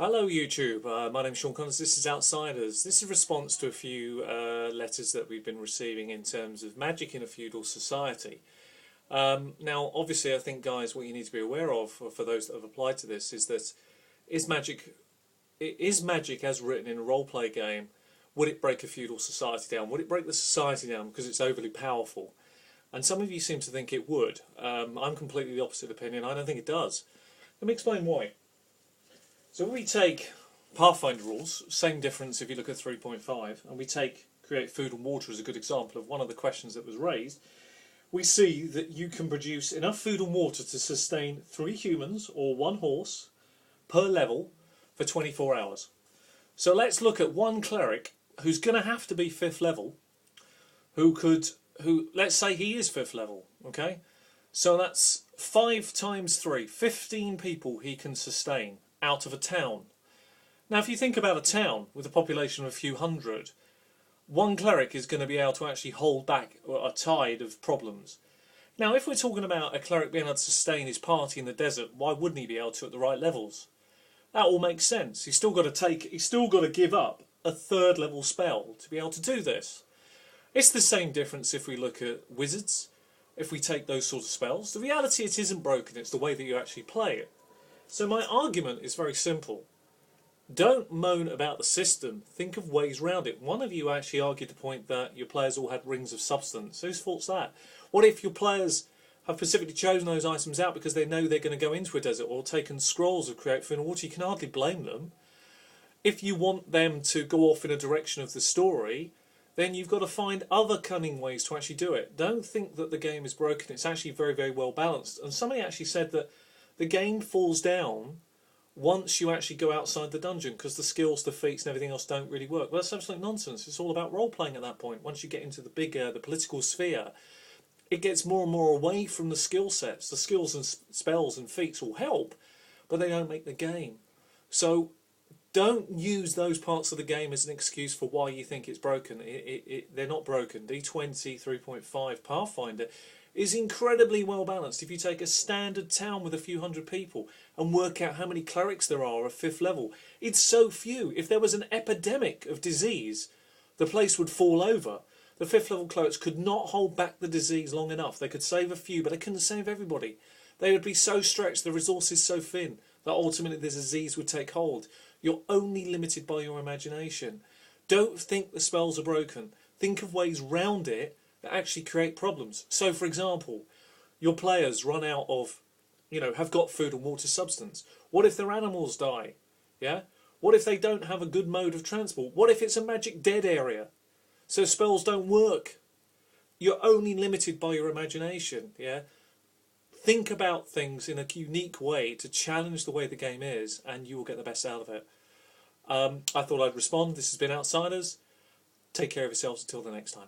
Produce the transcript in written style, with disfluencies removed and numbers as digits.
Hello YouTube, my name's Sean Connors, this is Outsiders. This is a response to a few letters that we've been receiving in terms of magic in a feudal society. Now obviously I think guys what you need to be aware of, for those that have applied to this, is that is magic as written in a role-play game, would it break a feudal society down? Would it break the society down because it's overly powerful? And some of you seem to think it would. I'm completely the opposite opinion. I don't think it does. Let me explain why. So when we take Pathfinder rules, same difference if you look at 3.5, and we take create food and water as a good example of one of the questions that was raised, we see that you can produce enough food and water to sustain 3 humans or 1 horse per level for 24 hours. So let's look at one cleric who's going to have to be 5th level, who let's say he is 5th level, okay? So that's 5 times 3, 15 people he can sustain out of a town. Now if you think about a town with a population of a few hundred, one cleric is going to be able to actually hold back a tide of problems. Now if we're talking about a cleric being able to sustain his party in the desert, why wouldn't he be able to at the right levels? That all makes sense. He's still got to give up a 3rd level spell to be able to do this. It's the same difference if we look at wizards, if we take those sorts of spells. The reality, it isn't broken, it's the way that you actually play it. So my argument is very simple. Don't moan about the system, think of ways around it. One of you actually argued the point that your players all had rings of substance. Whose fault's that? What if your players have specifically chosen those items out because they know they're going to go into a desert, or taken scrolls of create food and water? You can hardly blame them. If you want them to go off in a direction of the story, then you've got to find other cunning ways to actually do it. Don't think that the game is broken. It's actually very, very well balanced. And somebody actually said that the game falls down once you actually go outside the dungeon because the skills, the feats and everything else don't really work. Well, that's absolute nonsense. It's all about role-playing at that point. Once you get into the bigger, the political sphere, it gets more and more away from the skill sets. The skills and spells and feats will help, but they don't make the game. So don't use those parts of the game as an excuse for why you think it's broken. They're not broken. D20 3.5 Pathfinder is incredibly well balanced. If you take a standard town with a few hundred people and work out how many clerics there are of 5th level, it's so few. If there was an epidemic of disease, the place would fall over. The 5th level clerics could not hold back the disease long enough. They could save a few, but they couldn't save everybody. They would be so stretched, the resources so thin, that ultimately the disease would take hold. You're only limited by your imagination. Don't think the spells are broken. Think of ways round it that actually create problems. So for example, your players run out of, have got food and water substance. What if their animals die? Yeah? What if they don't have a good mode of transport? What if it's a magic dead area? So spells don't work. You're only limited by your imagination, yeah? Think about things in a unique way to challenge the way the game is, and you will get the best out of it. I thought I'd respond. This has been Outsiders. Take care of yourselves until the next time.